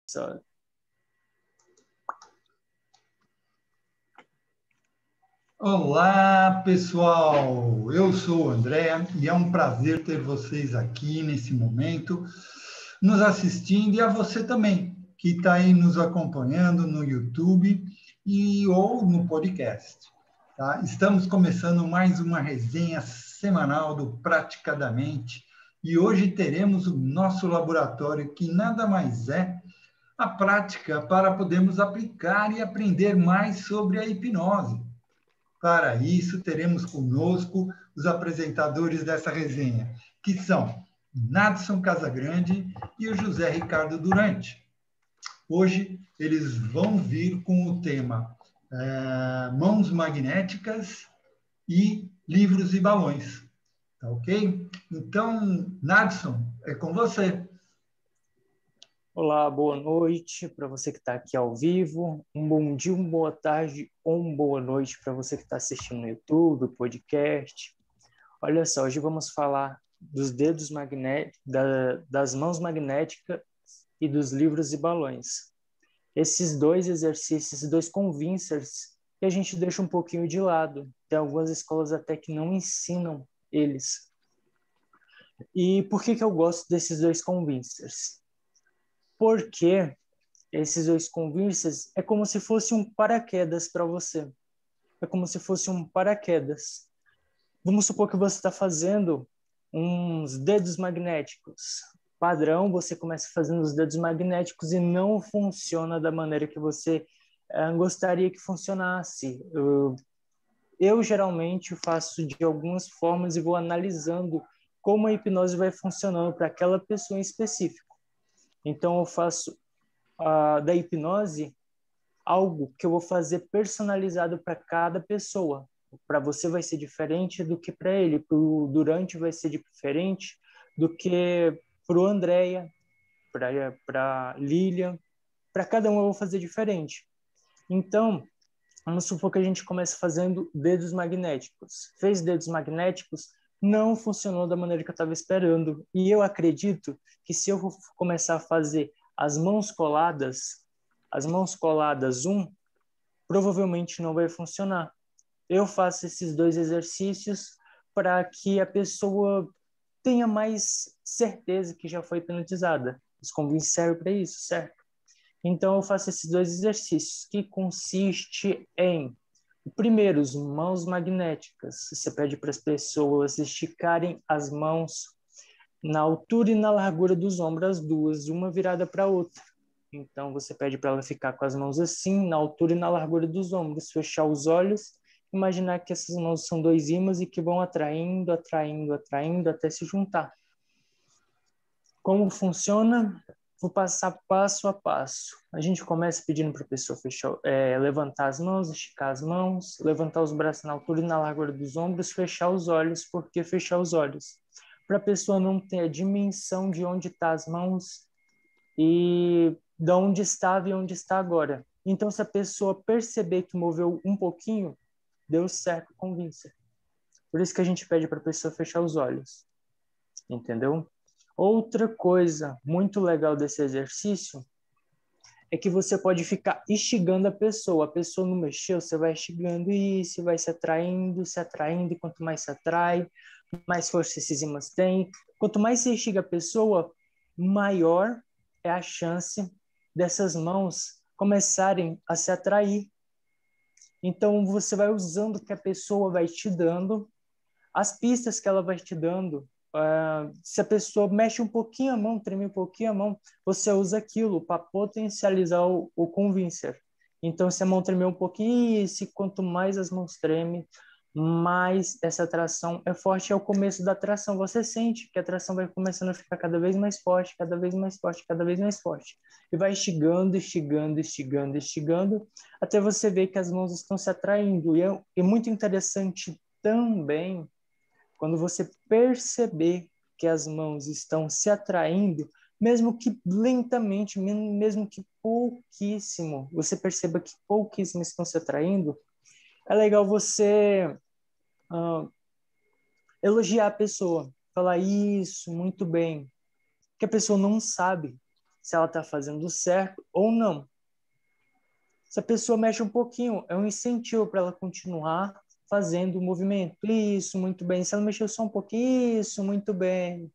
Só. Olá, pessoal! Eu sou o André e é um prazer ter vocês aqui nesse momento, nos assistindo, e a você também, que está aí nos acompanhando no YouTube ou no podcast. Tá? Estamos começando mais uma resenha semanal do Praticadamente, e hoje teremos o nosso laboratório, que nada mais é a prática para podermos aplicar e aprender mais sobre a hipnose. Para isso, teremos conosco os apresentadores dessa resenha, que são Nadson Casagrande e o José Ricardo Durante. Hoje, eles vão vir com o tema mãos magnéticas e livros e balões. Tá ok? Então, Nadson, é com você. Olá, boa noite para você que está aqui ao vivo, um bom dia, uma boa tarde ou uma boa noite para você que está assistindo no YouTube, podcast. Olha só, hoje vamos falar dos dedos magnéticos, das mãos magnéticas e dos livros e balões. Esses dois exercícios, esses dois convincers, que a gente deixa um pouquinho de lado. Tem algumas escolas até que não ensinam eles. E por que eu gosto desses dois convincers? Porque esses dois convincers é como se fosse um paraquedas para você. É como se fosse um paraquedas. Vamos supor que você está fazendo uns dedos magnéticos. Padrão, você começa fazendo os dedos magnéticos e não funciona da maneira que você gostaria que funcionasse. Eu geralmente faço de algumas formas e vou analisando como a hipnose vai funcionando para aquela pessoa em específico. Então, eu faço da hipnose algo que eu vou fazer personalizado para cada pessoa. Para você vai ser diferente do que para ele, para o Durante vai ser diferente do que para o Andréia, para Lilian. Para cada um eu vou fazer diferente. Então, vamos supor que a gente comece fazendo dedos magnéticos. Fez dedos magnéticos, não funcionou da maneira que eu estava esperando. E eu acredito que se eu começar a fazer as mãos coladas 1, provavelmente não vai funcionar. Eu faço esses dois exercícios para que a pessoa tenha mais certeza que já foi hipnotizada. Os convites servem para isso, certo? Então, eu faço esses dois exercícios, que consiste em, primeiro, as mãos magnéticas. Você pede para as pessoas esticarem as mãos na altura e na largura dos ombros, as duas, uma virada para a outra. Então, você pede para ela ficar com as mãos assim, na altura e na largura dos ombros, fechar os olhos, imaginar que essas mãos são dois ímãs e que vão atraindo, atraindo, atraindo até se juntar. Como funciona? Vou passar passo a passo. A gente começa pedindo para a pessoa levantar as mãos, esticar as mãos, levantar os braços na altura e na largura dos ombros, fechar os olhos. Por que fechar os olhos? Para a pessoa não ter a dimensão de onde estão as mãos e de onde estava e onde está agora. Então, se a pessoa perceber que moveu um pouquinho, deu certo, convince. Por isso que a gente pede para a pessoa fechar os olhos. Entendeu? Outra coisa muito legal desse exercício é que você pode ficar instigando a pessoa não mexeu, você vai instigando isso, vai se atraindo, e quanto mais se atrai, mais força esses ímãs têm. Quanto mais você instiga a pessoa, maior é a chance dessas mãos começarem a se atrair. Então, você vai usando o que a pessoa vai te dando, as pistas que ela vai te dando. Se a pessoa mexe um pouquinho a mão, treme um pouquinho a mão, você usa aquilo para potencializar o convincer. Então, se a mão tremer um pouquinho, e quanto mais as mãos tremem, mais essa atração é forte. É o começo da atração. Você sente que a atração vai começando a ficar cada vez mais forte, cada vez mais forte, cada vez mais forte. E vai instigando, instigando, instigando, instigando, até você ver que as mãos estão se atraindo. E é muito interessante também quando você perceber que as mãos estão se atraindo, mesmo que lentamente, mesmo que pouquíssimo, você perceba que pouquíssimo estão se atraindo, é legal você elogiar a pessoa, falar isso, muito bem, que a pessoa não sabe se ela está fazendo certo ou não. Se a pessoa mexe um pouquinho, é um incentivo para ela continuar fazendo o movimento. Isso, muito bem. Se ela mexer só um pouquinho, isso, muito bem.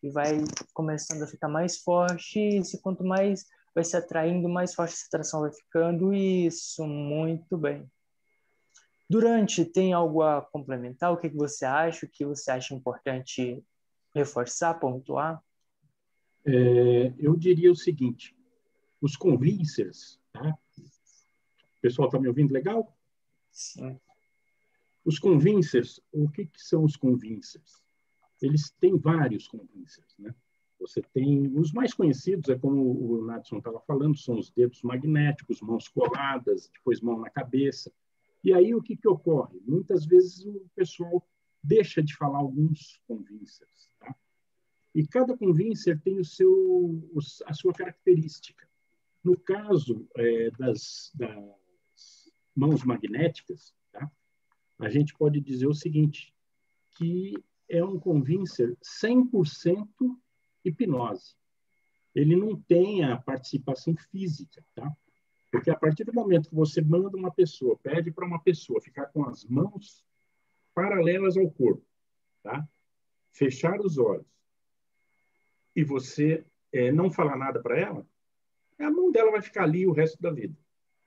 E vai começando a ficar mais forte. E quanto mais vai se atraindo, mais forte essa atração vai ficando. Isso, muito bem. Durante, tem algo a complementar? O que você acha? O que você acha importante reforçar, pontuar? Eu diria o seguinte, os convincers, tá? O pessoal está me ouvindo legal? Sim. Os convincers, o que são os convincers? Eles têm vários convincers, né? Você tem os mais conhecidos, é como o Nadson estava falando, são os dedos magnéticos, mãos coladas, depois mão na cabeça. E aí o que ocorre? Muitas vezes o pessoal deixa de falar alguns convincers, tá? E cada convincer tem a sua característica. No caso das mãos magnéticas, tá? A gente pode dizer o seguinte, que é um convincer 100% hipnose. Ele não tem a participação física, tá? Porque a partir do momento que você manda uma pessoa, pede para uma pessoa ficar com as mãos paralelas ao corpo, tá? Fechar os olhos, e você não falar nada para ela, a mão dela vai ficar ali o resto da vida,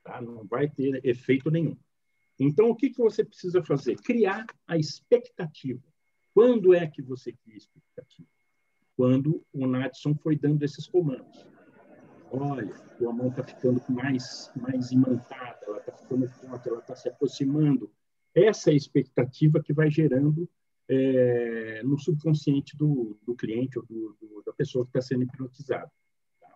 tá? Não vai ter efeito nenhum. Então, o que você precisa fazer? Criar a expectativa. Quando é que você cria a expectativa? Quando o Nadson foi dando esses comandos. Olha, tua mão está ficando mais imantada, ela está ficando forte, ela está se aproximando. Essa é a expectativa que vai gerando no subconsciente do cliente ou da pessoa que está sendo hipnotizada. Tá?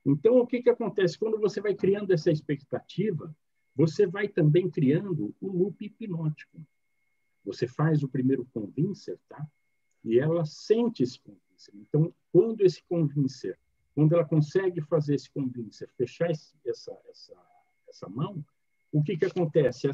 Então, o que acontece? Quando você vai criando essa expectativa, você vai também criando o loop hipnótico. Você faz o primeiro convincer, tá? E ela sente esse convincer. Então, quando ela consegue fazer esse convincer, fechar essa mão, o que acontece?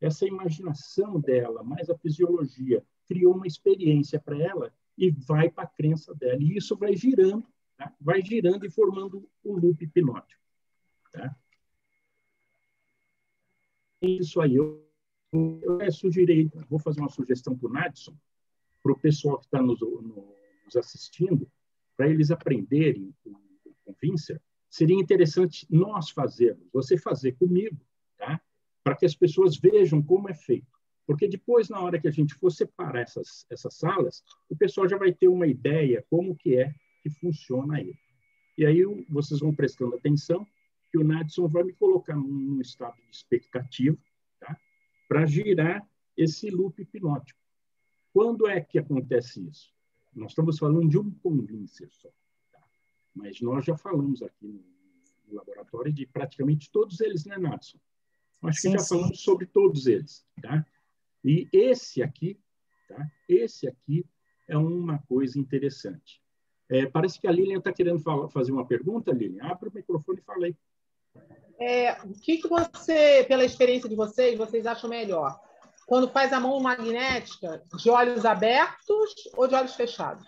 Essa imaginação dela, mais a fisiologia, criou uma experiência para ela e vai para a crença dela. E isso vai girando, tá? Vai girando e formando o loop hipnótico. Tá? Isso aí, eu sugeri, vou fazer uma sugestão para o Nadson, para o pessoal que está nos assistindo, para eles aprenderem o convincer, seria interessante nós fazermos, você fazer comigo, tá? Para que as pessoas vejam como é feito. Porque depois, na hora que a gente for separar essas salas, o pessoal já vai ter uma ideia como que funciona ele. E aí vocês vão prestando atenção que o Nadson vai me colocar num estado de expectativa, tá? Para girar esse loop hipnótico. Quando é que acontece isso? Nós estamos falando de um convincer só. Tá? Mas nós já falamos aqui no laboratório de praticamente todos eles, né, Nadson? Acho que já falamos sobre todos eles. Tá? E esse aqui, tá? Esse aqui é uma coisa interessante. Parece que a Lilian está querendo fazer uma pergunta, Lilian. Abre o microfone e fala aí. O que você, pela experiência de vocês acham melhor? Quando faz a mão magnética, de olhos abertos ou de olhos fechados?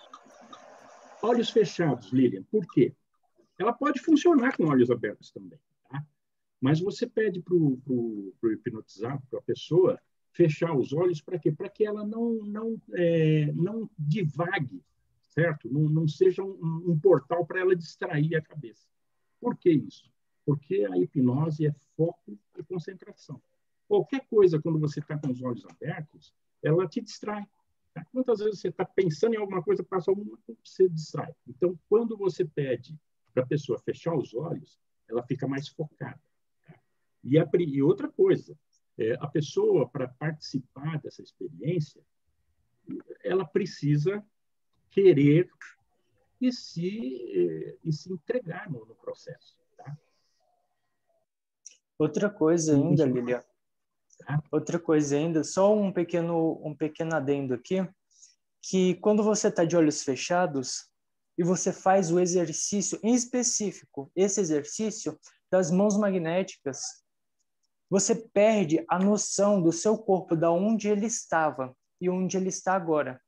Olhos fechados, Lilian. Por quê? Ela pode funcionar com olhos abertos também. Tá? Mas você pede para o hipnotizado, para a pessoa, fechar os olhos para quê? Para que ela não divague, certo? Não seja um portal para ela distrair a cabeça. Por que isso? Porque a hipnose é foco e concentração. Qualquer coisa, quando você está com os olhos abertos, ela te distrai. Tá? Quantas vezes você está pensando em alguma coisa, passa alguma coisa, você distrai. Então, quando você pede para a pessoa fechar os olhos, ela fica mais focada. Tá? E outra coisa, a pessoa, para participar dessa experiência, ela precisa querer e se entregar no processo. Tá? Outra coisa ainda, Lilian. Tá? Outra coisa ainda, só um pequeno adendo aqui, que quando você está de olhos fechados e você faz o exercício em específico, esse exercício das mãos magnéticas, você perde a noção do seu corpo, da onde ele estava e onde ele está agora.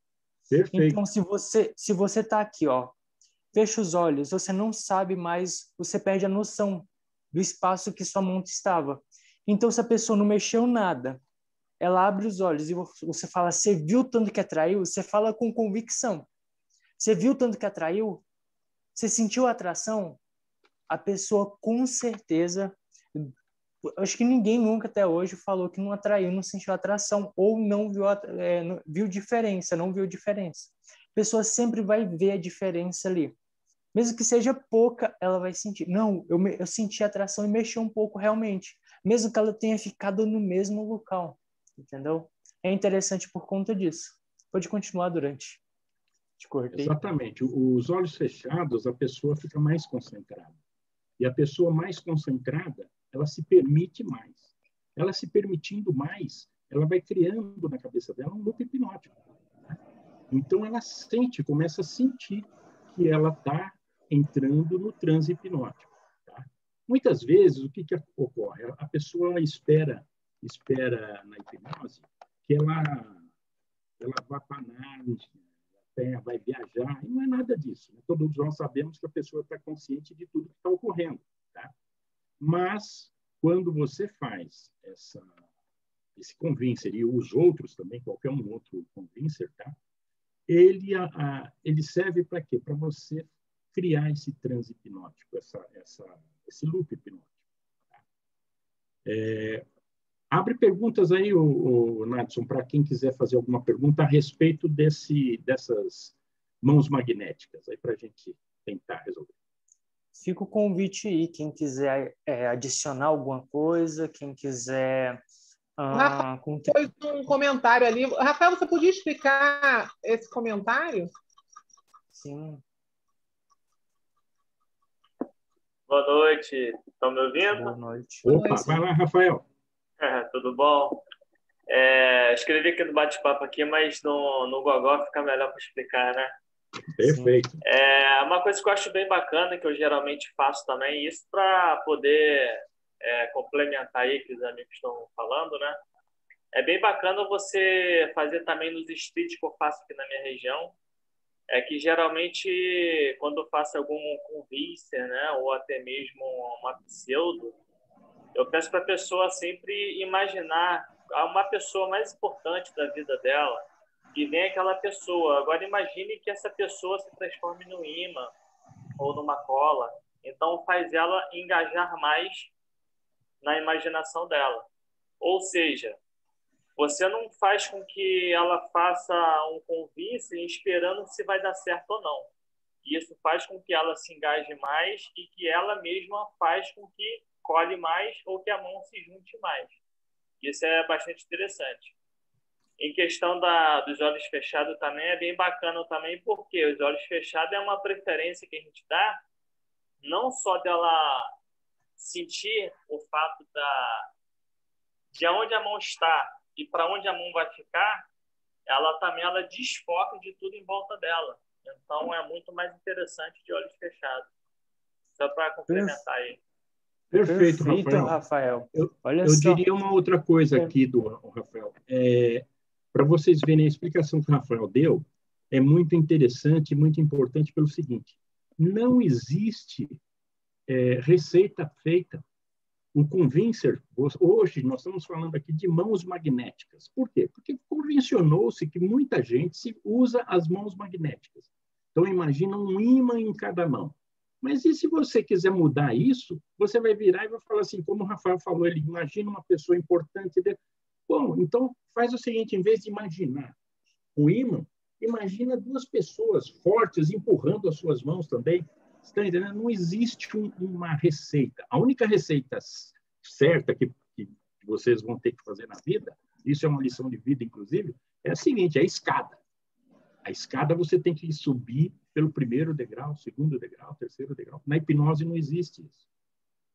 Perfeito. Então, se você está aqui, ó, fecha os olhos, você não sabe mais, você perde a noção do espaço que sua mão estava. Então, se a pessoa não mexeu nada, ela abre os olhos e você fala, você viu tanto que atraiu? Você fala com convicção. Você viu tanto que atraiu? Você sentiu a atração? A pessoa, com certeza, acho que ninguém nunca até hoje falou que não atraiu, não sentiu atração, ou não viu, viu diferença, não viu diferença. A pessoa sempre vai ver a diferença ali. Mesmo que seja pouca, ela vai sentir. Não, eu senti atração e mexi um pouco realmente. Mesmo que ela tenha ficado no mesmo local. Entendeu? É interessante por conta disso. Pode continuar durante. Te cortei. Exatamente. Os olhos fechados, a pessoa fica mais concentrada. E a pessoa mais concentrada, ela se permite mais. Ela se permitindo mais, ela vai criando na cabeça dela um loop hipnótico. Então, ela sente, começa a sentir que ela está entrando no transe hipnótico. Tá? Muitas vezes, o que ocorre? A pessoa espera na hipnose que ela vá para a vai viajar, e não é nada disso. Né? Todos nós sabemos que a pessoa está consciente de tudo que está ocorrendo. Tá? Mas, quando você faz esse convincer, e os outros também, qualquer um outro convincer, tá? Ele serve para quê? Para você criar esse transe hipnótico, esse loop hipnótico. Tá? Abre perguntas aí, o Nadson, para quem quiser fazer alguma pergunta a respeito dessas mãos magnéticas, aí para a gente tentar resolver. Fica o convite aí, quem quiser adicionar alguma coisa, quem quiser... Rafael fez um comentário ali. Rafael, você podia explicar esse comentário? Sim. Boa noite. Estão me ouvindo? Boa noite. Opa, vai lá, Rafael. Tudo bom? Escrevi aqui no bate-papo aqui, mas no Gogó fica melhor para explicar, né? Perfeito. Uma coisa que eu acho bem bacana, que eu geralmente faço também, isso para poder complementar aí que os amigos estão falando, né? É bem bacana você fazer também nos streets que eu faço aqui na minha região, que geralmente quando eu faço algum convincer, né, ou até mesmo uma pseudo, eu peço para a pessoa sempre imaginar uma pessoa mais importante da vida dela, e vem aquela pessoa. Agora imagine que essa pessoa se transforme num imã ou numa cola, então faz ela engajar mais na imaginação dela. Ou seja, você não faz com que ela faça um convite esperando se vai dar certo ou não. Isso faz com que ela se engaje mais e que ela mesma faz com que colhe mais ou que a mão se junte mais. Isso é bastante interessante. Em questão dos olhos fechados também é bem bacana também, porque os olhos fechados é uma preferência que a gente dá, não só dela sentir o fato de onde a mão está e para onde a mão vai ficar, ela desfoca de tudo em volta dela. Então, é muito mais interessante de olhos fechados. Só para complementar aí. Perfeito, Rafael. Eu diria uma outra coisa aqui do Rafael. Para vocês verem a explicação que o Rafael deu, é muito interessante e muito importante pelo seguinte: não existe receita feita. O convincer, hoje nós estamos falando aqui de mãos magnéticas. Por quê? Porque convencionou-se que muita gente usa as mãos magnéticas. Então, imagina um ímã em cada mão. Mas e se você quiser mudar isso, você vai virar e vai falar assim, como o Rafael falou, ele imagina uma pessoa importante. Bom, então faz o seguinte, em vez de imaginar o ímã, imagina duas pessoas fortes empurrando as suas mãos também. Está entendendo? Não existe uma receita. A única receita certa que vocês vão ter que fazer na vida, isso é uma lição de vida, inclusive, é a seguinte, é a escada. A escada você tem que subir pelo primeiro degrau, segundo degrau, terceiro degrau. Na hipnose não existe isso.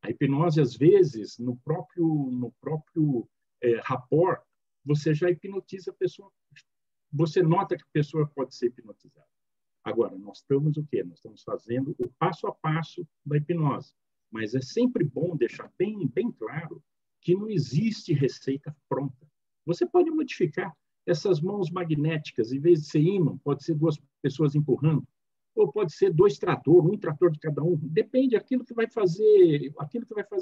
A hipnose, às vezes, no próprio rapport, você já hipnotiza a pessoa. Você nota que a pessoa pode ser hipnotizada. Agora, nós estamos o quê? Nós estamos fazendo o passo a passo da hipnose. Mas é sempre bom deixar bem, bem claro que não existe receita pronta. Você pode modificar essas mãos magnéticas, em vez de ser ímã, pode ser duas pessoas empurrando. ou pode ser 2 tratores, um trator de cada um. Depende aquilo que vai fazer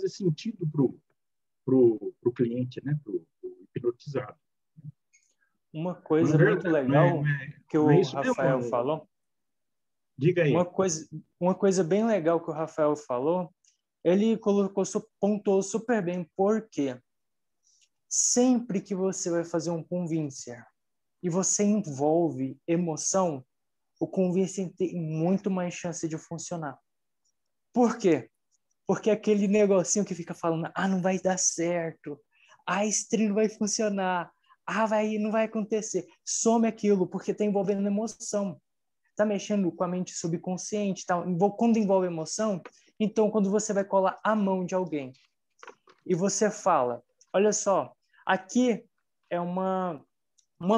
sentido para o cliente, né? Para o hipnotizado. Uma coisa muito legal que o Rafael falou. Diga aí. Uma coisa bem legal que o Rafael falou, ele pontuou super bem, porque sempre que você vai fazer um convincer e você envolve emoção, o convincer tem muito mais chance de funcionar. Por quê? Porque aquele negocinho que fica falando, não vai dar certo, esse trem não vai funcionar, não vai acontecer. Some aquilo, porque está envolvendo emoção. Está mexendo com a mente subconsciente. Quando envolve emoção, então quando você vai colar a mão de alguém e você fala, olha só, aqui é uma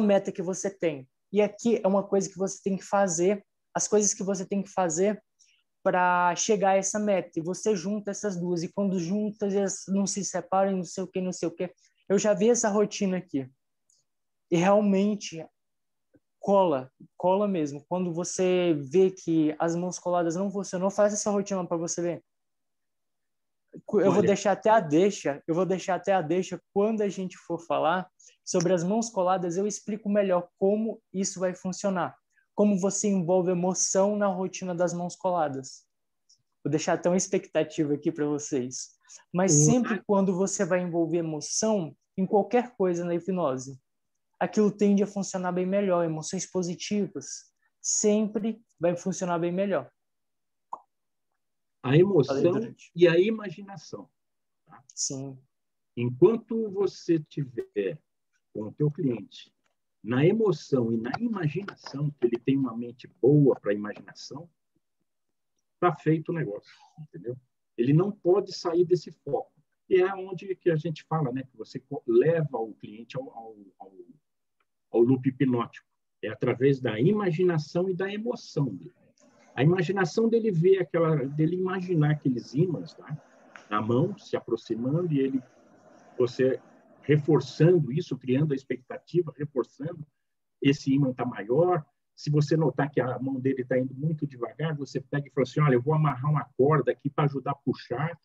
meta que você tem, e aqui é uma coisa que você tem que fazer, as coisas que você tem que fazer para chegar a essa meta, e você junta essas duas, e quando juntas, elas não se separam, não sei o que, não sei o que. Eu já vi essa rotina aqui, e realmente cola mesmo. Quando você vê que as mãos coladas não funcionam, faz essa rotina para você ver. Eu vou deixar até a deixa, quando a gente for falar sobre as mãos coladas, eu explico melhor como isso vai funcionar, como você envolve emoção na rotina das mãos coladas. Vou deixar até uma expectativa aqui para vocês. Mas sempre quando você vai envolver emoção em qualquer coisa na hipnose, aquilo tende a funcionar bem melhor. Emoções positivas sempre vai funcionar bem melhor. A emoção e a imaginação. Tá? Sim. Enquanto você tiver com o teu cliente na emoção e na imaginação, que ele tem uma mente boa para a imaginação, está feito o negócio, entendeu? Ele não pode sair desse foco. E é onde que a gente fala, né, que você leva o cliente ao loop hipnótico. É através da imaginação e da emoção dele. A imaginação dele dele imaginar aqueles ímãs, tá? Na mão, se aproximando, e você reforçando isso, criando a expectativa, reforçando, esse ímã está maior. Se você notar que a mão dele está indo muito devagar, você pega e fala assim, olha, eu vou amarrar uma corda aqui para ajudar a puxar.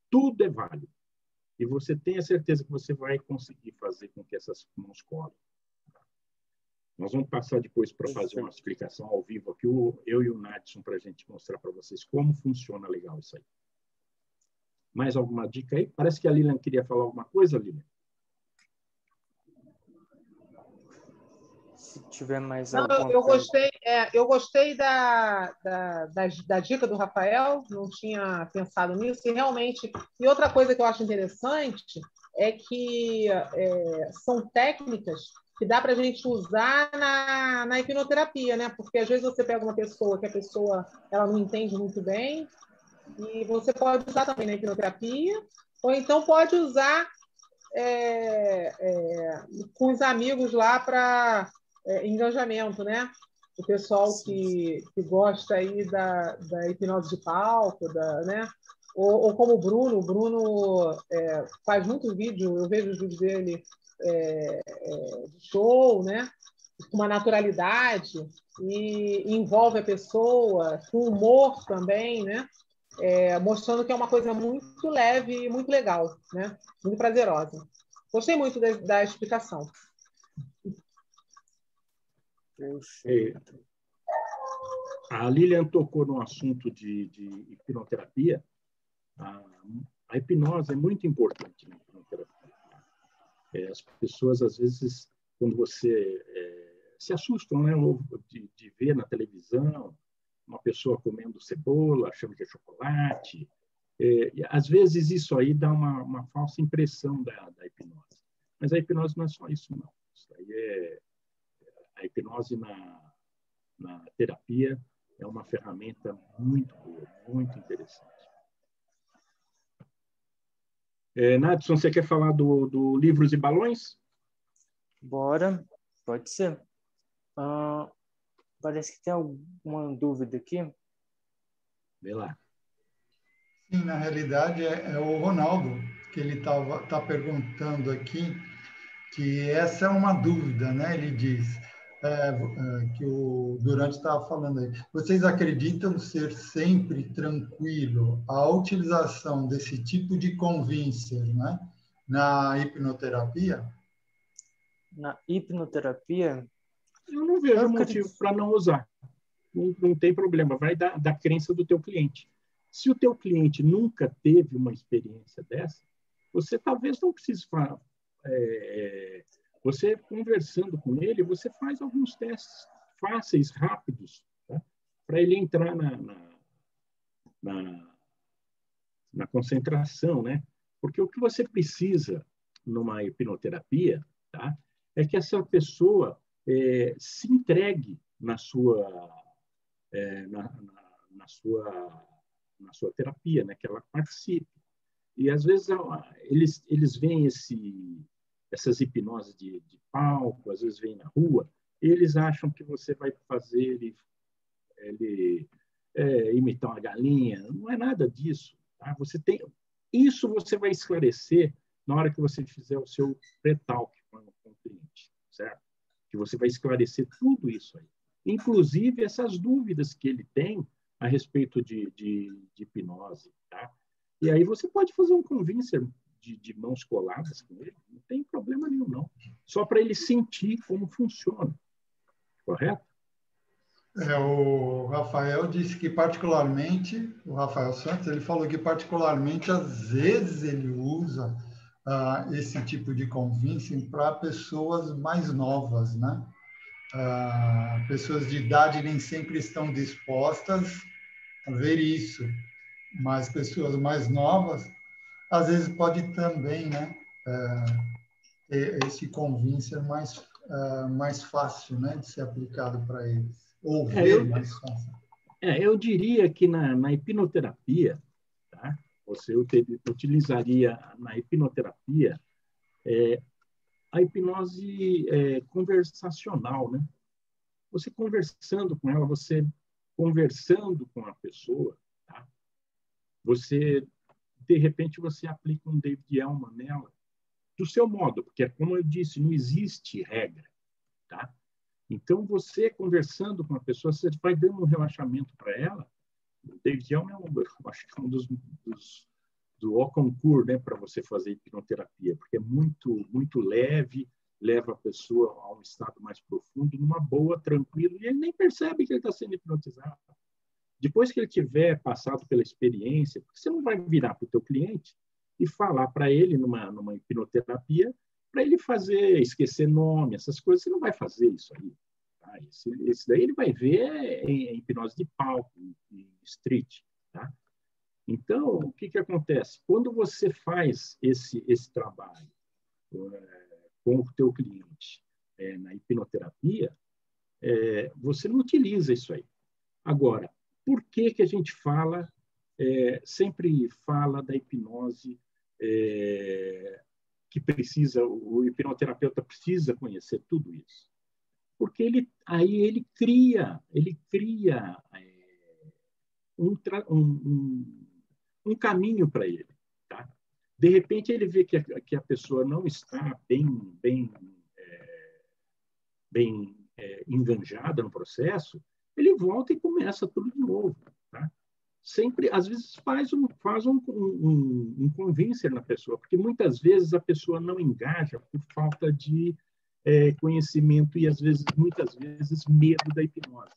Tudo é válido. E você tem a certeza que você vai conseguir fazer com que essas mãos colhem. Nós vamos passar depois para fazer uma explicação ao vivo aqui, eu e o Nadson, para a gente mostrar para vocês como funciona legal isso aí. Mais alguma dica aí? Parece que a Lilian queria falar alguma coisa, Lilian. Se tiver mais alguma eu gostei da dica do Rafael, não tinha pensado nisso, e realmente... E outra coisa que eu acho interessante é que são técnicas que dá para a gente usar na hipnoterapia, né? Porque às vezes você pega uma pessoa que a pessoa ela não entende muito bem, e você pode usar também na hipnoterapia, ou então pode usar com os amigos lá para engajamento, né? O pessoal que gosta aí da hipnose de palco, né? Ou como o Bruno faz muito vídeo, eu vejo os vídeos dele de show, né? Com uma naturalidade, e envolve a pessoa, com humor também, né? Mostrando que é uma coisa muito leve e muito legal, né? Muito prazerosa. Gostei muito da explicação. A Lilian tocou no assunto de hipnoterapia. A hipnose é muito importante na hipnoterapia. As pessoas, às vezes, quando você se assustam, né, de ver na televisão uma pessoa comendo cebola, achando que é chocolate. Às vezes, isso aí dá uma falsa impressão da hipnose. Mas a hipnose não é só isso, não. Isso aí a hipnose na terapia é uma ferramenta muito boa, muito interessante. Nadson, você quer falar do Livros e Balões? Bora, pode ser. Parece que tem alguma dúvida aqui. Vê lá. Sim, na realidade é o Ronaldo, que ele tá perguntando aqui, que essa é uma dúvida, né? Ele diz, que o Durante estava falando aí. Vocês acreditam ser sempre tranquilo a utilização desse tipo de convincer, né, na hipnoterapia? Na hipnoterapia, Eu não eu vejo acredito. motivo para não usar. Não tem problema, vai da crença do teu cliente. Se o teu cliente nunca teve uma experiência dessa, você talvez não precise falar. Você conversando com ele, você faz alguns testes fáceis, rápidos, tá? Para ele entrar na concentração, né? Porque o que você precisa numa hipnoterapia, tá? É que essa pessoa se entregue na sua na sua terapia, né? Que ela participe. E às vezes eles veem essas hipnoses de palco, às vezes vêm na rua, e eles acham que você vai fazer ele imitar uma galinha. Não é nada disso. Tá? Isso você vai esclarecer na hora que você fizer o seu pré-talk com o cliente, certo? Que você vai esclarecer tudo isso aí. Inclusive essas dúvidas que ele tem a respeito de hipnose, tá? E aí você pode fazer um convincer de mãos coladas com ele, não tem problema nenhum, não. Só para ele sentir como funciona. Correto? O Rafael disse que particularmente, o Rafael Santos, ele falou que particularmente, às vezes ele usa esse tipo de convincing para pessoas mais novas, né? Pessoas de idade nem sempre estão dispostas a ver isso, mas pessoas mais novas, às vezes pode também, né, ter esse convincer mais fácil, né, de ser aplicado para eles, ou ver mais fácil. Eu diria que na hipnoterapia, tá? Você utilizaria na hipnoterapia a hipnose conversacional, né? Você conversando com ela, você conversando com a pessoa, tá? Você, de repente, você aplica um David Elman nela, do seu modo, porque, como eu disse, não existe regra, tá? Então, você conversando com a pessoa, você vai dando um relaxamento para ela. O David Elman acho que é um do haut concours, né, para você fazer hipnoterapia, porque é muito leve, leva a pessoa a um estado mais profundo, numa boa, tranquilo, e ele nem percebe que ele está sendo hipnotizado. Depois que ele tiver passado pela experiência, porque você não vai virar para o teu cliente e falar para ele numa hipnoterapia para ele esquecer nome, essas coisas, você não vai fazer isso aí. Tá? Esse daí ele vai ver em hipnose de palco, em street. Tá? Então, o que acontece? Quando você faz esse trabalho com o teu cliente na hipnoterapia, você não utiliza isso aí. Agora, por que a gente sempre fala da hipnose que o hipnoterapeuta precisa conhecer tudo isso? Porque ele cria um caminho para ele. Tá? De repente, ele vê que a pessoa não está bem enganjada no processo, ele volta e começa tudo de novo. Tá? Sempre, às vezes, faz um convincer na pessoa, porque muitas vezes a pessoa não engaja por falta de conhecimento e, muitas vezes, medo da hipnose.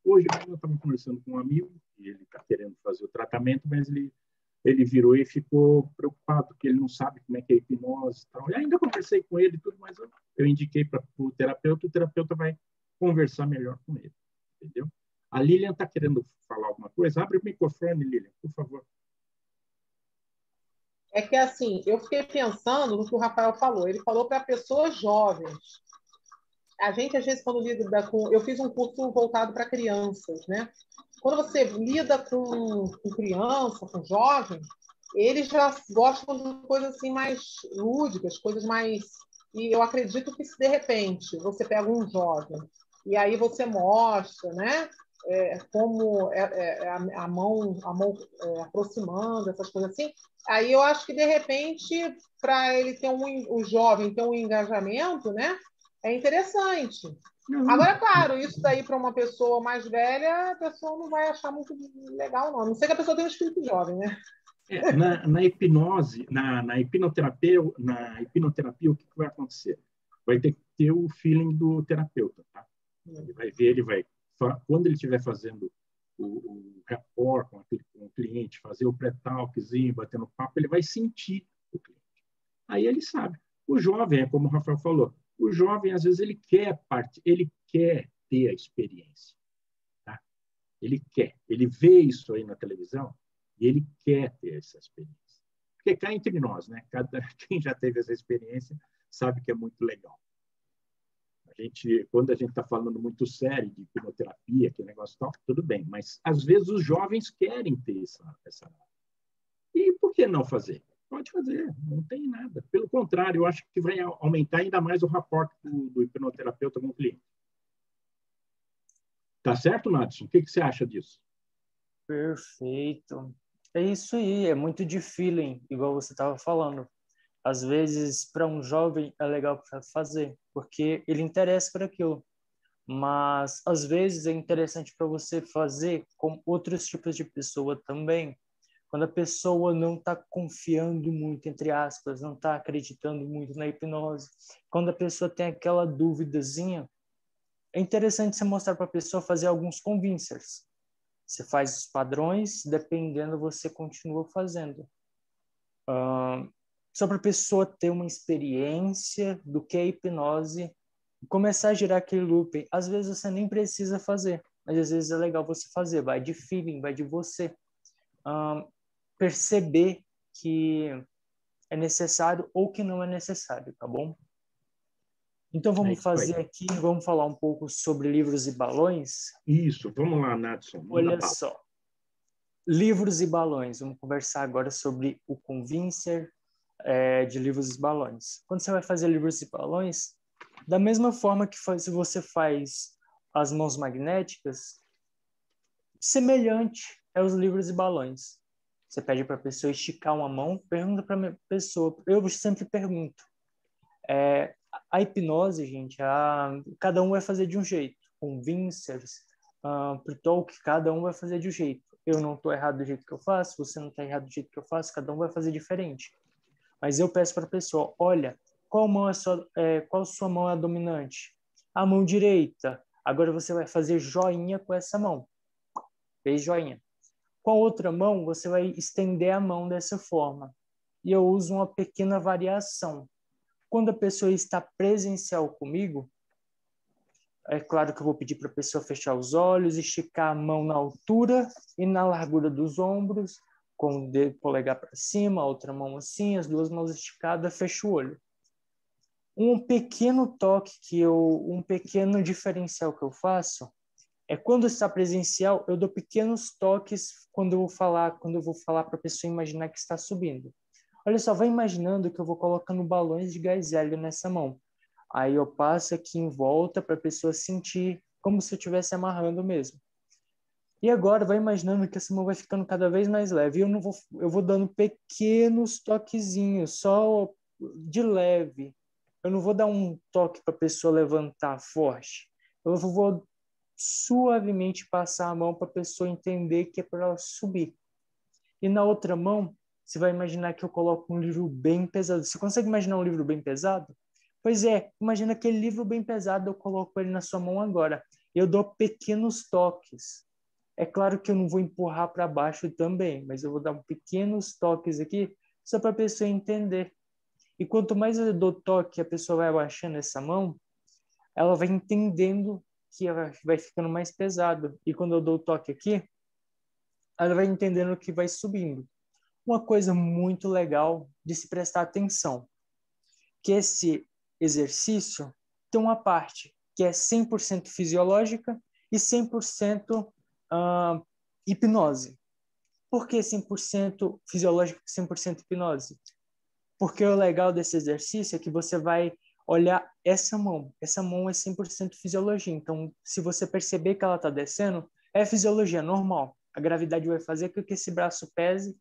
Hoje, eu estava conversando com um amigo, e ele está querendo fazer o tratamento, mas ele virou e ficou preocupado, porque ele não sabe como é que é a hipnose e tal. E ainda conversei com ele, tudo, mas eu indiquei para o terapeuta vai conversar melhor com ele. Entendeu? A Lilian está querendo falar alguma coisa? Abre o microfone, Lilian, por favor. É que, assim, eu fiquei pensando no que o Rafael falou. Ele falou para pessoas jovens. A gente, às vezes, quando lida com... Eu fiz um curso voltado para crianças, né? Quando você lida com criança, com jovem, eles já gostam de coisas assim mais lúdicas, coisas mais... E eu acredito que, se de repente você pega um jovem e aí você mostra, né? Como a mão aproximando, essas coisas assim, aí eu acho que, de repente, para ele ter o jovem ter um engajamento, né? É interessante. Não, Agora, claro, isso daí para uma pessoa mais velha, a pessoa não vai achar muito legal, não. A não sei que a pessoa tenha um espírito jovem, né? na hipnose, na hipnoterapia, o que vai acontecer? Vai ter que ter o feeling do terapeuta, tá? Ele vai ver, quando ele estiver fazendo o rapport com o cliente, fazer o pré-talkzinho, batendo papo, ele vai sentir o cliente. Aí ele sabe. O jovem, é como o Rafael falou, o jovem, às vezes, ele quer ter a experiência. Tá? Ele vê isso aí na televisão e ele quer ter essa experiência. Porque cá entre nós, né? Quem já teve essa experiência sabe que é muito legal. Quando a gente está falando muito sério de hipnoterapia, que negócio tal, tudo bem, mas às vezes os jovens querem ter essa. E por que não fazer? Pode fazer, não tem nada. Pelo contrário, eu acho que vai aumentar ainda mais o rapport do hipnoterapeuta com o cliente. Tá certo, Nadson? O que você acha disso? Perfeito. É isso aí, é muito de feeling, igual você estava falando. Às vezes, para um jovem, é legal fazer, porque ele interessa por aquilo. Mas, às vezes, é interessante para você fazer com outros tipos de pessoa também. Quando a pessoa não está confiando muito, entre aspas, não está acreditando muito na hipnose, quando a pessoa tem aquela duvidazinha, é interessante você mostrar para a pessoa fazer alguns convincers. Você faz os padrões, dependendo, você continua fazendo. Só para a pessoa ter uma experiência do que é hipnose, começar a girar aquele looping. Às vezes você nem precisa fazer, mas às vezes é legal você fazer. Vai de feeling, vai de você. Perceber que é necessário ou que não é necessário, tá bom? Então vamos fazer aqui, vamos falar um pouco sobre livros e balões. Isso, vamos lá, Nadson. Olha só, livros e balões. Vamos conversar agora sobre o convincer de livros e balões. Quando você vai fazer livros e balões, da mesma forma que se você faz as mãos magnéticas, semelhante aos livros e balões. Você pede para a pessoa esticar uma mão, pergunta para a pessoa. Eu sempre pergunto. A hipnose, gente, cada um vai fazer de um jeito. Convincers, pre-talk, cada um vai fazer de um jeito. Eu não estou errado do jeito que eu faço, você não está errado do jeito que eu faço, cada um vai fazer diferente. Mas eu peço para a pessoa, olha, qual sua mão é a dominante? A mão direita. Agora você vai fazer joinha com essa mão. Fez joinha. Com a outra mão, você vai estender a mão dessa forma. E eu uso uma pequena variação. Quando a pessoa está presencial comigo, é claro que eu vou pedir para a pessoa fechar os olhos, esticar a mão na altura e na largura dos ombros, com o dedo polegar para cima, a outra mão assim, as duas mãos esticadas, fecha o olho. Um pequeno toque um pequeno diferencial que eu faço é quando está presencial, eu dou pequenos toques quando eu vou falar para a pessoa imaginar que está subindo. Olha só, vai imaginando que eu vou colocando balões de gás hélio nessa mão. Aí eu passo aqui em volta para a pessoa sentir como se eu estivesse amarrando mesmo. E agora vai imaginando que essa mão vai ficando cada vez mais leve. Eu vou dando pequenos toquezinhos, só de leve. Eu não vou dar um toque para a pessoa levantar forte. Eu vou suavemente passar a mão para a pessoa entender que é para ela subir. E na outra mão, você vai imaginar que eu coloco um livro bem pesado. Você consegue imaginar um livro bem pesado? Pois é, imagina aquele livro bem pesado, eu coloco ele na sua mão agora. Eu dou pequenos toques. É claro que eu não vou empurrar para baixo também, mas eu vou dar pequenos toques aqui, só para a pessoa entender. E quanto mais eu dou toque, a pessoa vai abaixando essa mão, ela vai entendendo que vai ficando mais pesado. E quando eu dou o toque aqui, ela vai entendendo que vai subindo. Uma coisa muito legal de se prestar atenção, que esse exercício tem uma parte que é 100% fisiológica e 100% hipnose. Por que 100% fisiológica e 100% hipnose? Porque o legal desse exercício é que você vai olhar essa mão. Essa mão é 100% fisiologia. Então, se você perceber que ela está descendo, é fisiologia normal. A gravidade vai fazer com que esse braço pese,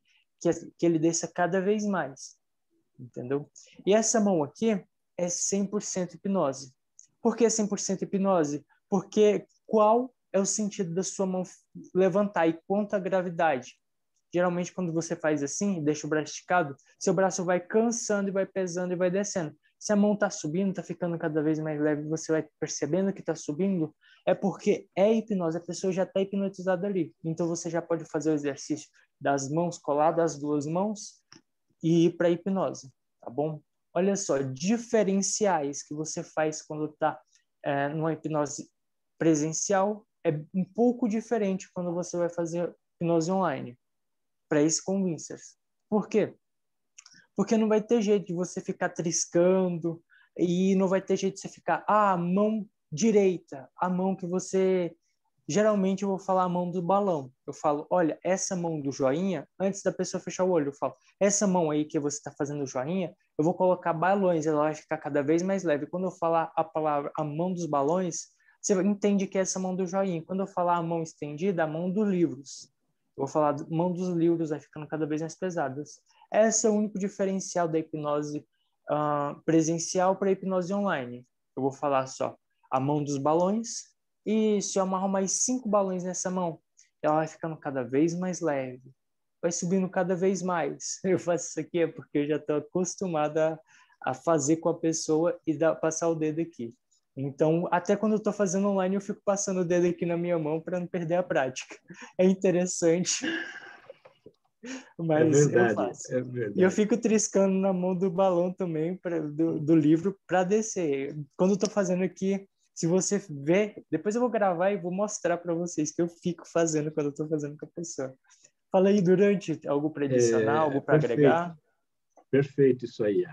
que ele desça cada vez mais. Entendeu? E essa mão aqui é 100% hipnose. Por que 100% hipnose? Porque qual é o sentido da sua mão levantar e quanto a gravidade? Geralmente, quando você faz assim, deixa o braço esticado, seu braço vai cansando e vai pesando e vai descendo. Se a mão está subindo, está ficando cada vez mais leve, você vai percebendo que está subindo, é porque é hipnose, a pessoa já está hipnotizada ali. Então, você já pode fazer o exercício das mãos coladas, as duas mãos, e ir para a hipnose, tá bom? Olha só, diferenciais que você faz quando está numa hipnose presencial é um pouco diferente quando você vai fazer hipnose online, para esse convincers. Por quê? Porque não vai ter jeito de você ficar triscando e não vai ter jeito de você ficar, a mão direita, a mão que você... Geralmente eu vou falar a mão do balão. Eu falo, olha, essa mão do joinha, antes da pessoa fechar o olho, eu falo, essa mão aí que você está fazendo o joinha, eu vou colocar balões, ela vai ficar cada vez mais leve. Quando eu falar a palavra, a mão dos balões, você entende que é essa mão do joinha. Quando eu falar a mão estendida, a mão dos livros. Eu vou falar a mão dos livros, vai ficando cada vez mais pesadas. Esse é o único diferencial da hipnose presencial para a hipnose online. Eu vou falar só a mão dos balões, e se eu amarro mais 5 balões nessa mão, ela vai ficando cada vez mais leve, vai subindo cada vez mais. Eu faço isso aqui porque eu já estou acostumada a fazer com a pessoa e passar o dedo aqui. Então, até quando eu estou fazendo online, eu fico passando o dedo aqui na minha mão para não perder a prática. É interessante, mas eu faço. É verdade. E eu fico triscando na mão do balão também, do livro, para descer. Quando eu estou fazendo aqui, se você ver, depois eu vou gravar e vou mostrar para vocês que eu fico fazendo quando eu estou fazendo com a pessoa. Fala aí, Durante, algo para adicionar, algo para agregar? Perfeito, isso aí.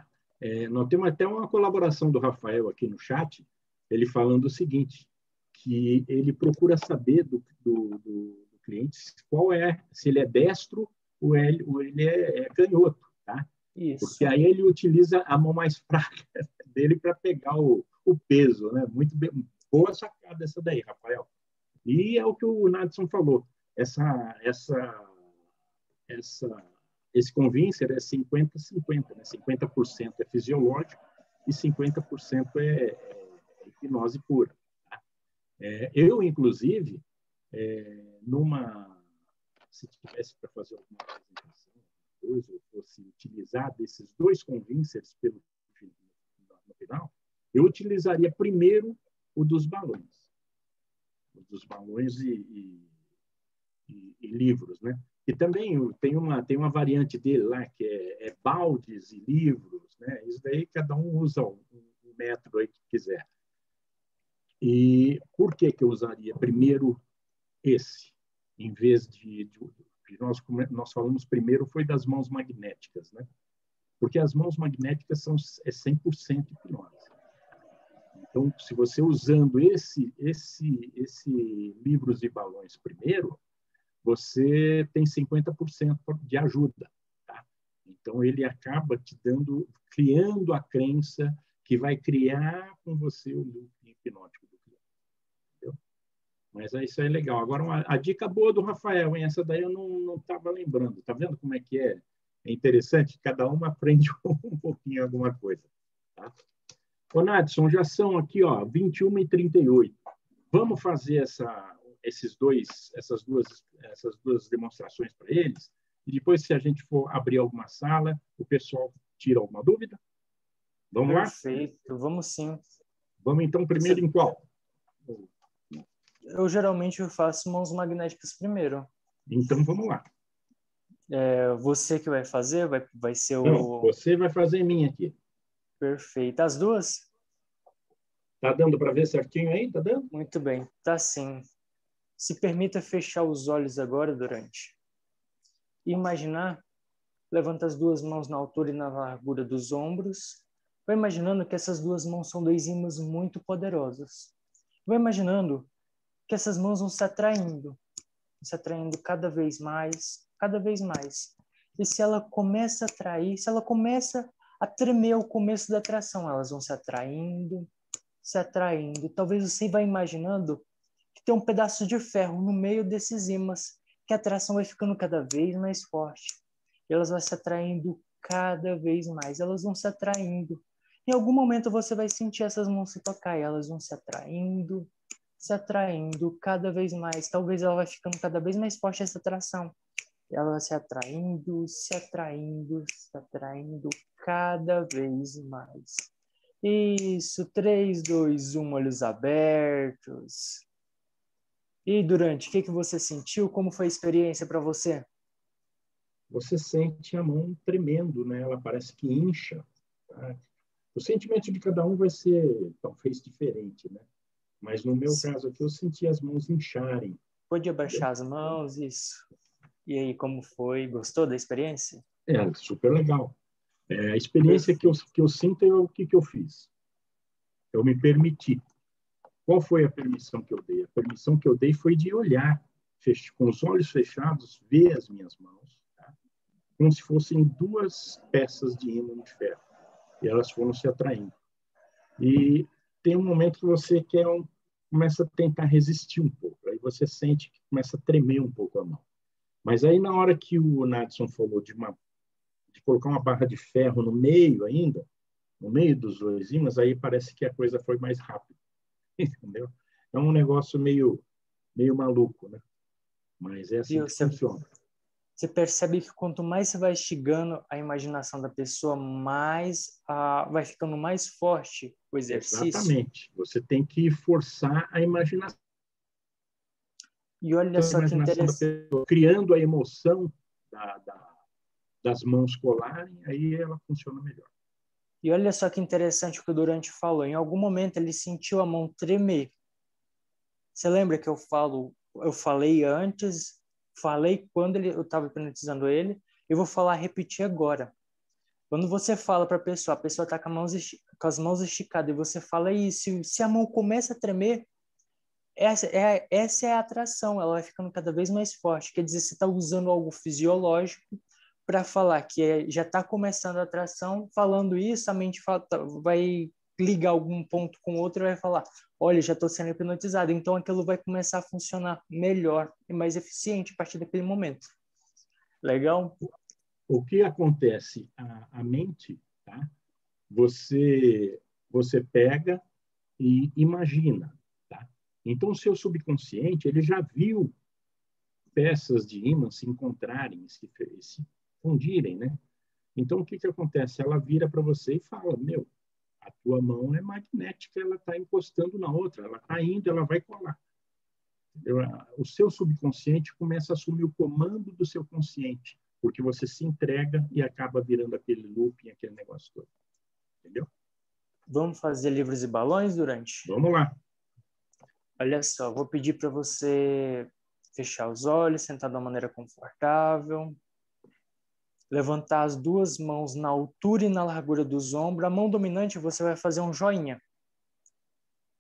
Nós temos até uma colaboração do Rafael aqui no chat, ele falando o seguinte, que ele procura saber do cliente qual se ele é destro ou ele é canhoto, tá? Isso. Porque aí ele utiliza a mão mais fraca dele para pegar o peso, né? Muito bem, boa sacada essa daí, Rafael. E é o que o Nadson falou, esse convincer é 50-50, né? 50% é fisiológico e 50% é hipnose pura. Tá? Eu, inclusive, se tivesse para fazer alguma apresentação, ou fosse utilizar desses 2 convincers no final, eu utilizaria primeiro o dos balões. O dos balões e livros, né? E também tem uma variante dele lá, que é baldes e livros, né? Isso daí cada um usa um método aí que quiser. E por que eu usaria primeiro esse, em vez de nós falamos primeiro foi das mãos magnéticas, né? Porque as mãos magnéticas são 100% hipnose. Então, se você usando esse livros e balões primeiro, você tem 50% de ajuda, tá? Então, ele acaba criando a crença que vai criar com você o loop hipnótico do cliente. Entendeu? Mas isso aí é legal. Agora, a dica boa do Rafael, hein? Essa daí eu não estava lembrando. Tá vendo como é que é? É interessante, cada um aprende um pouquinho alguma coisa. Tá? Ô, Nadson, já são aqui, 21h38. Vamos fazer essas duas demonstrações para eles, e depois, se a gente for abrir alguma sala, o pessoal tira alguma dúvida? Vamos lá? Perfeito, vamos sim. Vamos então primeiro em qual? Eu geralmente faço mãos magnéticas primeiro. Então vamos lá. Você que vai fazer, vai ser o... Não, você vai fazer em mim aqui. Perfeito. As duas? Tá dando para ver certinho aí? Tá dando? Muito bem, tá sim. Se permita fechar os olhos agora, Durante. Imaginar, levanta as duas mãos na altura e na largura dos ombros. Vai imaginando que essas duas mãos são 2 ímãs muito poderosos. Vai imaginando que essas mãos vão se atraindo cada vez mais, cada vez mais. E se ela começa a atrair, se ela começa a tremer o começo da atração, elas vão se atraindo. Talvez você vá imaginando que tem um pedaço de ferro no meio desses ímãs, que a atração vai ficando cada vez mais forte. E elas vão se atraindo cada vez mais. Elas vão se atraindo. Em algum momento você vai sentir essas mãos se tocar e elas vão se atraindo cada vez mais. Talvez ela vai ficando cada vez mais forte essa atração. E ela vai se atraindo, se atraindo, se atraindo cada vez mais. Isso, 3, 2, 1, olhos abertos. E Durante, o que você sentiu? Como foi a experiência para você? Você sente a mão tremendo, né? Ela parece que incha. Tá? O sentimento de cada um vai ser talvez diferente, né? Mas no meu caso aqui, eu senti as mãos incharem. Pode abaixar as mãos, isso. E aí, como foi? Gostou da experiência? É, super legal. A experiência que eu sinto é o que eu fiz. Eu me permiti. Qual foi a permissão que eu dei? A permissão que eu dei foi de olhar, com os olhos fechados, ver as minhas mãos, tá? Como se fossem 2 peças de ímã de ferro. E elas foram se atraindo. E tem um momento que você começa a tentar resistir um pouco. Aí você sente que começa a tremer um pouco a mão. Mas aí, na hora que o Nadson falou de colocar uma barra de ferro no meio ainda, no meio dos 2 ímãs, aí parece que a coisa foi mais rápida. Entendeu? É um negócio meio maluco, né? Mas é assim que funciona. Você percebe que quanto mais você vai instigando a imaginação da pessoa, mais vai ficando mais forte o exercício. Exatamente. Você tem que forçar a imaginação. E olha só que interessante. Criando a emoção das mãos colarem, aí ela funciona melhor. E olha só que interessante o que o Durante falou. Em algum momento ele sentiu a mão tremer. Você lembra que eu falei antes, falei quando eu estava hipnotizando ele, eu vou repetir agora. Quando você fala para a pessoa está com as mãos esticadas e você fala isso, se a mão começa a tremer, essa é a atração, ela vai ficando cada vez mais forte. Quer dizer, você está usando algo fisiológico para falar que já está começando a atração. Falando isso, a mente vai ligar algum ponto com o outro e vai falar, olha, já estou sendo hipnotizado. Então, aquilo vai começar a funcionar melhor e mais eficiente a partir daquele momento. Legal? O que acontece? A mente, tá? Você pega e imagina. Tá? Então, o seu subconsciente ele já viu peças de ímã se encontrarem, se fundirem, né? Então, o que acontece? Ela vira para você e fala, a tua mão é magnética, ela está encostando na outra, ela está indo, ela vai colar. O seu subconsciente começa a assumir o comando do seu consciente, porque você se entrega e acaba virando aquele looping, aquele negócio todo. Entendeu? Vamos fazer livros e balões, Durante? Vamos lá. Olha só, vou pedir para você fechar os olhos, sentar de uma maneira confortável. Levantar as 2 mãos na altura e na largura dos ombros. A mão dominante você vai fazer um joinha.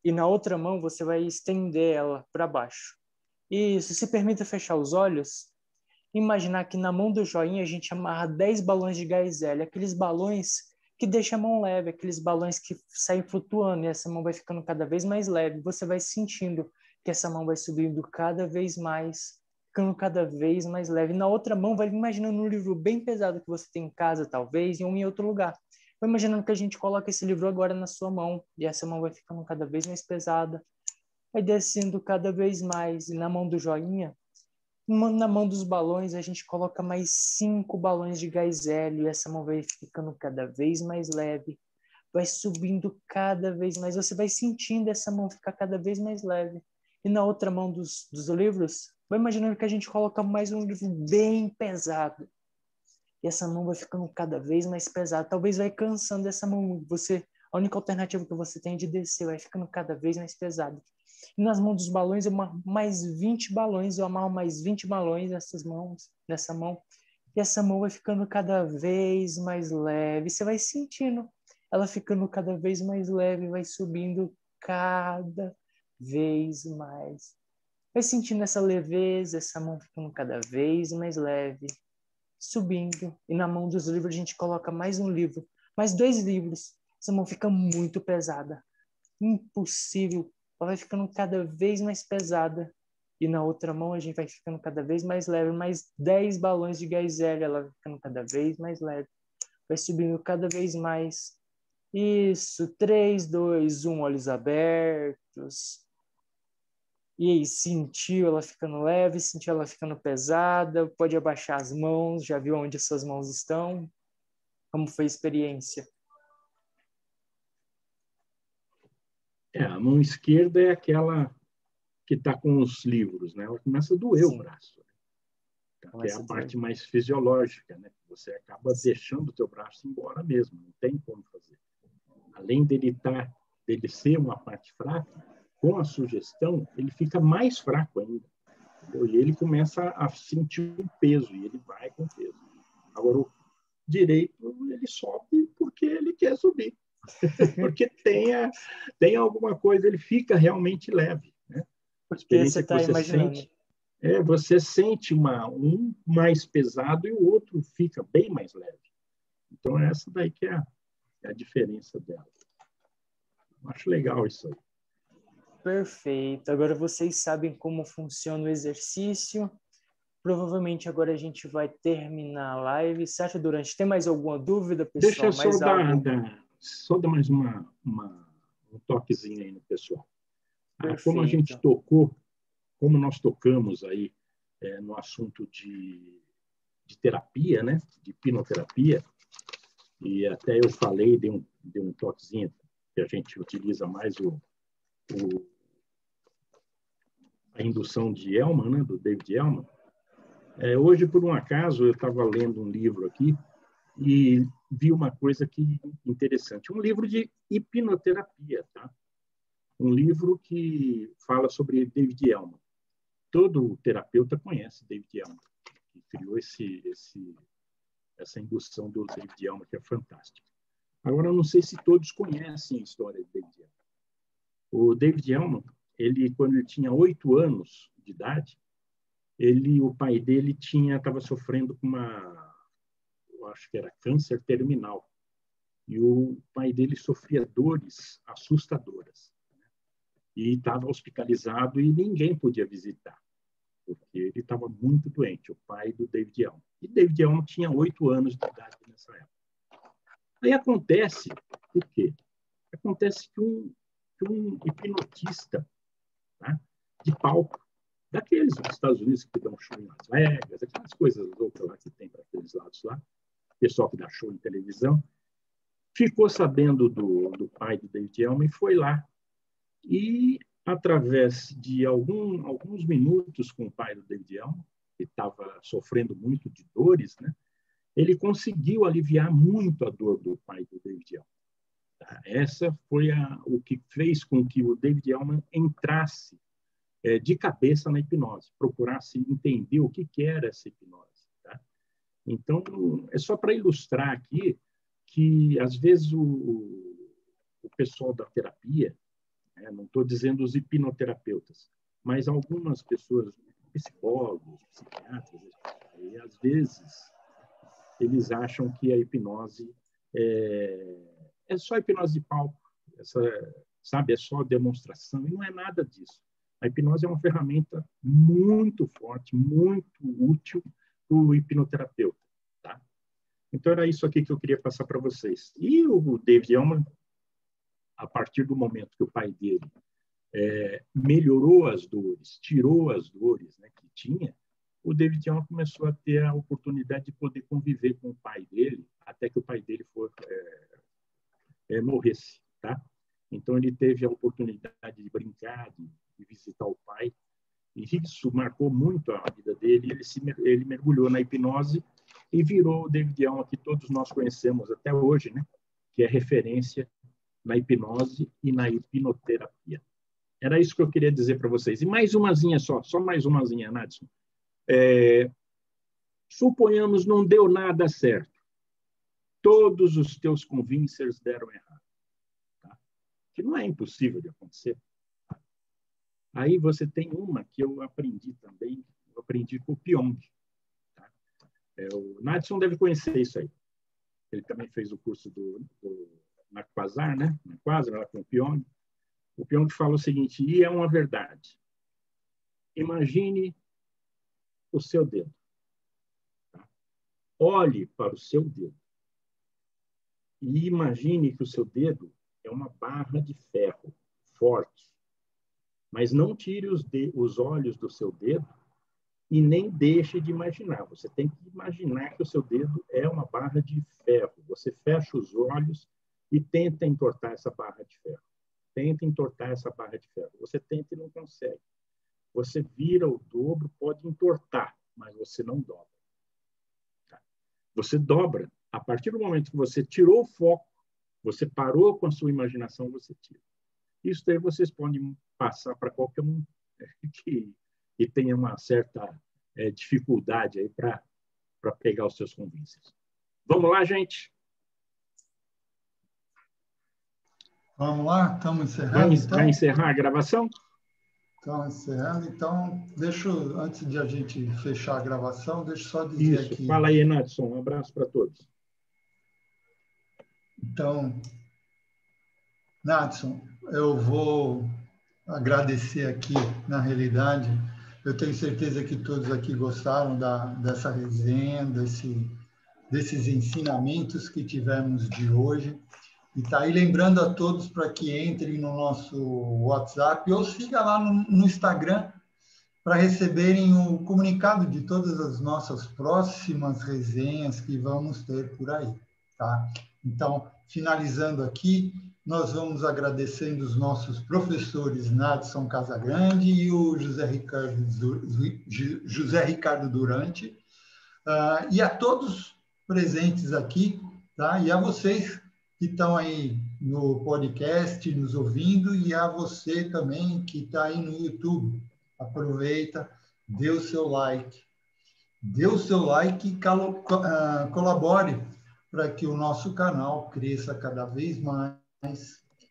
E na outra mão você vai estender ela para baixo. Isso, se permita fechar os olhos. Imaginar que na mão do joinha a gente amarra 10 balões de gás hélio. Aqueles balões que deixam a mão leve, aqueles balões que saem flutuando. E essa mão vai ficando cada vez mais leve. Você vai sentindo que essa mão vai subindo cada vez mais, ficando cada vez mais leve. Na outra mão, vai imaginando um livro bem pesado que você tem em casa, talvez, ou em outro lugar. Vai imaginando que a gente coloca esse livro agora na sua mão, e essa mão vai ficando cada vez mais pesada, vai descendo cada vez mais. E na mão do joinha, na mão dos balões, a gente coloca mais 5 balões de gás hélio, e essa mão vai ficando cada vez mais leve, vai subindo cada vez mais. Você vai sentindo essa mão ficar cada vez mais leve. E na outra mão dos livros, vai imaginando que a gente coloca mais um livro bem pesado. E essa mão vai ficando cada vez mais pesada. Talvez vai cansando essa mão. A única alternativa que você tem é de descer, vai ficando cada vez mais pesado. E nas mãos dos balões, eu amarro mais 20 balões. Eu amarro mais 20 balões nessa mão. E essa mão vai ficando cada vez mais leve. Você vai sentindo ela ficando cada vez mais leve, vai subindo cada vez mais. Vai sentindo essa leveza, essa mão ficando cada vez mais leve, subindo. E na mão dos livros a gente coloca mais um livro, mais 2 livros. Essa mão fica muito pesada. Impossível. Ela vai ficando cada vez mais pesada. E na outra mão a gente vai ficando cada vez mais leve. Mais 10 balões de gás hélio, ela vai ficando cada vez mais leve. Vai subindo cada vez mais. Isso, 3, 2, 1, olhos abertos. E aí, sentiu ela ficando leve, sentiu ela ficando pesada, pode abaixar as mãos, já viu onde suas mãos estão? Como foi a experiência? A mão esquerda é aquela que está com os livros, né? Ela começa a doer o braço, que é a parte mais fisiológica, né? Você acaba deixando o teu braço embora mesmo, não tem como fazer. Além dele ser uma parte fraca, com a sugestão, ele fica mais fraco ainda. Entendeu? E ele começa a sentir um peso, e ele vai com peso. Agora, o direito, ele sobe porque ele quer subir. Porque tem alguma coisa, ele fica realmente leve. Né? A experiência você está imaginando. Você sente um mais pesado e o outro fica bem mais leve. Então, essa daí que é a diferença dela. Eu acho legal isso aí. Perfeito. Agora vocês sabem como funciona o exercício. Provavelmente agora a gente vai terminar a live. Certo, Durante? Tem mais alguma dúvida, pessoal? Deixa eu só dar mais um toquezinho aí no pessoal. Como a gente como nós tocamos aí no assunto de terapia, né? De hipnoterapia, e até eu falei, dei um toquezinho, que a gente utiliza mais a indução de Hellman, né? Do David Hellman. Hoje, por um acaso, eu estava lendo um livro aqui e vi uma coisa interessante. Um livro de hipnoterapia, tá? Um livro que fala sobre David Hellman. Todo terapeuta conhece David Hellman, que criou essa indução do David Hellman, que é fantástica. Agora, eu não sei se todos conhecem a história de David Hellman. O David Hellman, quando ele tinha 8 anos de idade, o pai dele estava sofrendo com eu acho que era câncer terminal. E o pai dele sofria dores assustadoras. E estava hospitalizado e ninguém podia visitar, porque ele estava muito doente, o pai do David Hellman. E David Hellman tinha 8 anos de idade nessa época. Aí acontece o quê? Acontece que um hipnotista, tá, de palco, daqueles dos Estados Unidos que dão show em Las Vegas, aquelas coisas outras lá que tem para aqueles lados lá, pessoal que dá show em televisão, ficou sabendo do pai do David Hellman e foi lá. E, através de alguns minutos com o pai do David Hellman, que estava sofrendo muito de dores, né, ele conseguiu aliviar muito a dor do pai do David Hellman. Essa foi o que fez com que o David Hellman entrasse de cabeça na hipnose, procurasse entender o que era essa hipnose. Tá? Então, é só para ilustrar aqui que, às vezes, o pessoal da terapia, não estou dizendo os hipnoterapeutas, mas algumas pessoas, psicólogos, psiquiatras, e, às vezes, eles acham que a hipnose é só hipnose de palco, sabe? É só demonstração, e não é nada disso. A hipnose é uma ferramenta muito forte, muito útil para o hipnoterapeuta. Tá? Então, era isso aqui que eu queria passar para vocês. E o David Hellman, a partir do momento que o pai dele melhorou as dores, tirou as dores, né, que tinha, o David Hellman começou a ter a oportunidade de poder conviver com o pai dele, até que o pai dele morresse. Tá? Então, ele teve a oportunidade de brincar, de visitar o pai, e isso marcou muito a vida dele. Ele mergulhou na hipnose e virou o David Hellman que todos nós conhecemos até hoje, né? Que é referência na hipnose e na hipnoterapia. Era isso que eu queria dizer para vocês. E mais umazinha só mais umazinha, Nadson. Suponhamos não deu nada certo. Todos os teus convincers deram errado. Tá? Que não é impossível de acontecer. Aí você tem uma que eu aprendi também, eu aprendi com o Pyong. Tá? O Nadson deve conhecer isso aí. Ele também fez o curso na Quasar, né? Na Quasar, lá com o Pyong. O Pyong fala o seguinte, e é uma verdade. Imagine o seu dedo. Tá? Olhe para o seu dedo. E imagine que o seu dedo é uma barra de ferro forte. Mas não tire os olhos do seu dedo e nem deixe de imaginar. Você tem que imaginar que o seu dedo é uma barra de ferro. Você fecha os olhos e tenta entortar essa barra de ferro. Tenta entortar essa barra de ferro. Você tenta e não consegue. Você vira o dobro, pode entortar, mas você não dobra. Tá? Você dobra. A partir do momento que você tirou o foco, você parou com a sua imaginação, você tira. Isso daí vocês podem passar para qualquer um que tenha uma certa dificuldade aí para pegar os seus convincers. Vamos lá, gente? Vamos lá? Estamos encerrando, então? Vai encerrar a gravação? Estamos encerrando. Então, antes de a gente fechar a gravação, deixa eu só dizer Isso. aqui... Fala aí, Nadson. Um abraço para todos. Então, Nadson, eu vou agradecer aqui, na realidade. Eu tenho certeza que todos aqui gostaram dessa resenha, desses ensinamentos que tivemos de hoje. E tá aí lembrando a todos para que entrem no nosso WhatsApp ou siga lá no Instagram para receberem o comunicado de todas as nossas próximas resenhas que vamos ter por aí, tá? Então, finalizando aqui, nós vamos agradecendo os nossos professores Nadson Casagrande e o José Ricardo Durante, e a todos presentes aqui, tá? E a vocês que estão aí no podcast, nos ouvindo, e a você também que está aí no YouTube. Aproveita, dê o seu like. Dê o seu like e colabore para que o nosso canal cresça cada vez mais.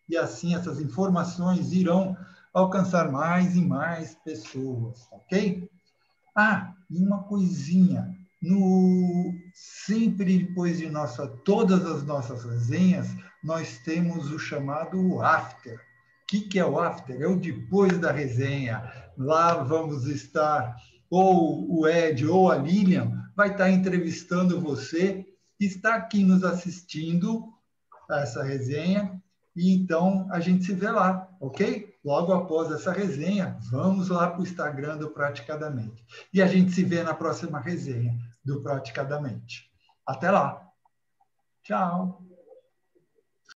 E assim essas informações irão alcançar mais e mais pessoas, ok? E uma coisinha. Sempre depois de todas as nossas resenhas, nós temos o chamado after. O que é o after? É o depois da resenha. Lá vamos estar, ou o Ed ou a Lilian vai estar entrevistando você, que está aqui nos assistindo a essa resenha, e então a gente se vê lá, ok? Logo após essa resenha, vamos lá para o Instagram do Praticadamente. E a gente se vê na próxima resenha do Praticadamente. Até lá. Tchau.